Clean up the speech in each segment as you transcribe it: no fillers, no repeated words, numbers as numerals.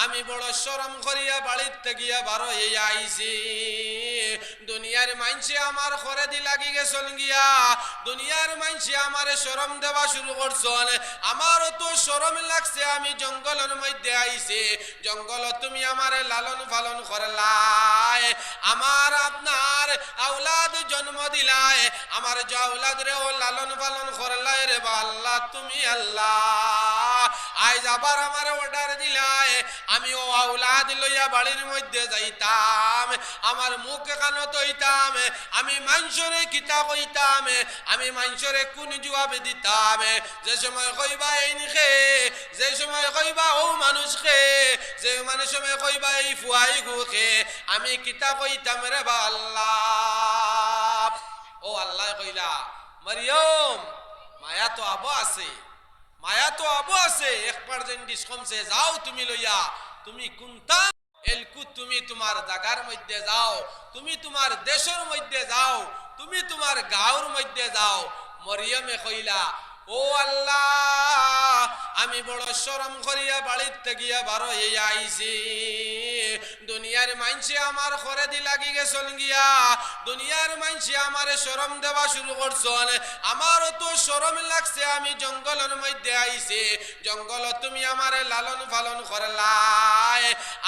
আমি বড় শরম করিয়া বাড়িতে গিয়া বারো এই আইছি দুনিয়ার মাইনসে আমার ঘরে দি লাগি গেছন গিয়া দুনিয়ার মাইনসে আমারে শরম দেওয়া শুরু করছন আমারও তো শরম লাগছে আমি জঙ্গলের মধ্যে আইছি জঙ্গল তুমি আমারে লালন পালন করলাই আমার আপনার আওলাদ জন্ম দিলাই আমার যে আওলাদ রে ও লালন পালন করলাই রে বা আল্লাহ তুমি আল্লাহ আজ আবার আমার অর্ডার দিলাই আমি ও আওলাদ লইয়া বাড়ির মধ্যে যাইতাম আমার মুখ কানো তৈতাম আমি মানুষরে কিতা কইতাম আমি মানুষরে কোন জবাব দিতাম যে সময় কইবা এই নিখে যে সময় কইবা ও মানুষ খে যে মানে সময় কইবা এই ফুয়াই গুখে আমি কিতা কইতাম রে বা আল্লাহ ও আল্লাহ কইলা মরিয়ম মায়া তো আবো আছে মায়া তো আবো আছে একবার যেন ডিসকমছে যাও তুমি লইয়া তুমি কোনটা এলকু তুমি তোমার জায়গার মধ্যে যাও তুমি তোমার দেশের মধ্যে যাও তুমি তোমার গাঁওর মধ্যে যাও মরিয়মে কইলা ও আল্লাহ আমি বড় শরম করিয়া বাড়িতে গিয়া বারো এই আইছি দুনিয়ার মাইনসে আমার ঘরে দি লাগি গেছন গিয়া দুনিয়ার মাইনসে আমারে শরম দেওয়া শুরু করছন আমারও তো শরম লাগছে আমি জঙ্গলের মধ্যে আইছি জঙ্গল তুমি আমারে লালন পালন করলাই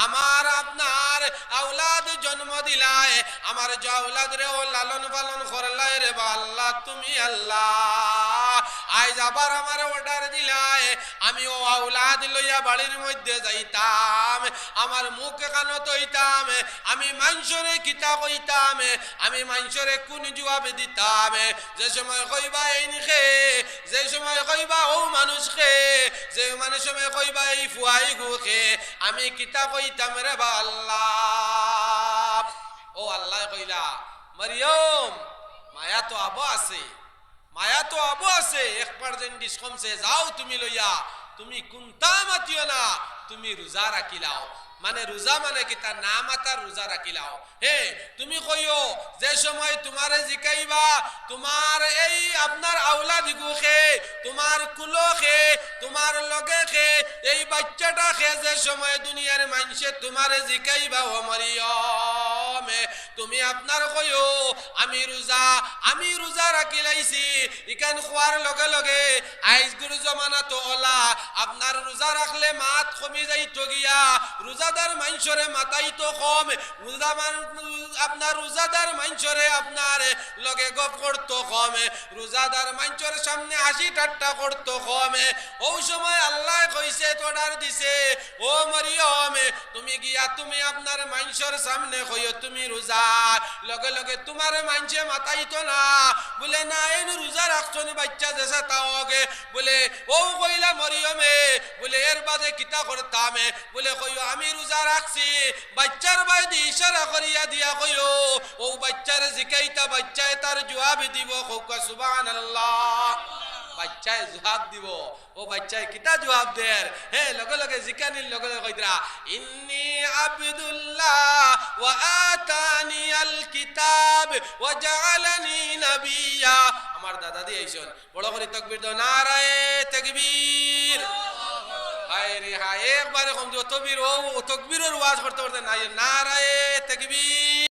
আমার আপনার আওলাদ জন্ম দিলাই আমার যে আওলাদ রে ও লালন পালন করলাই রে বা আল্লাহ তুমি আল্লাহ আজ আবার আমার অর্ডার দিলাই আমি ও আওলাদ লইয়া বাড়ির মধ্যে যাইতাম আমার মুখ কানো তৈতাম আমি মানুষরে কিতা কইতাম আমি মানুষরে কোন জবাব দিতাম যে সময় কইবা এই নিখে যে সময় কইবা ও মানুষ খে যে মানে সময় কইবা এই ফুয়াই গুখে আমি কিতা কইতাম রে বা আল্লাহ ও আল্লাহ কইলা মরিয়ম মায়া তো আবো আছে মায়া তো আবো আছে একবার যেন ডিসকমছে যাও তুমি লইয়া তুমি কোনটা মাতিও না তুমি রোজা রাখিলাও মানে রোজা মানে কি তার নাম আতার রোজা রাখিলাও হে তুমি কইও যে সময় তোমারে জিকাইবা তোমার এই আপনার আওলাদ গুখে তোমার কুলো খে তোমার লগে খে এই বাচ্চাটা খে যে সময় দুনিয়ার মানুষে তোমারে জিকাইবা ও মরিয়ম তুমি আপনার কইও আমি রোজা রাখি লাইছি ইকান খোয়ার লগে লগে আইজ গুরু জমানা তো ওলা আপনার রোজা রাখলে মাত কমি যাইতো গিয়া রোজাদার মানুষরে মাতাই তো কম আপনার রোজাদার মানুষরে আপনার লগে গপ করতো কম রোজাদার মানুষের সামনে হাসি ঠাট্টা করতো কম ও সময় আল্লাহ কইছে অর্ডার দিছে ও মরিয়ম তুমি গিয়া তুমি আপনার মানুষের সামনে কইও তুমি রোজা লগে লগে তোমার মানুষে মাতাইতো না বলে না এই রোজা রাখছো বাচ্চা যেসা তাওগে বলে ও কইলা মরিয়মে বলে এর বাদে কিতা করতাম বলে কইও আমি রোজা রাখছি বাচ্চার বাইদি ইশারা করিয়া দিয়া কইও ও বাচ্চার জিকাইতা বাচ্চায় তার জবাব দিব কওকা সুবহানাল্লাহ বাচ্চায় জবাব দিব ও বাচ্চায় কিতা জবাব দের হে লগে লগে জিকানির লগে লগে কইরা ইন্নী আব্দুল্লাহ ওয়া আতানিয়াল কিতাব ওয়া জাআলানি নাবিয়্যা আমার দাদা দি আইছন বড় করে তাকবীর দাও নারায়ে তাকবীর হায় রে হায় একবারে কম দিও তকবীর ও তাকবীরের ওয়াজ করতে করতে নারায়ে তাকবীর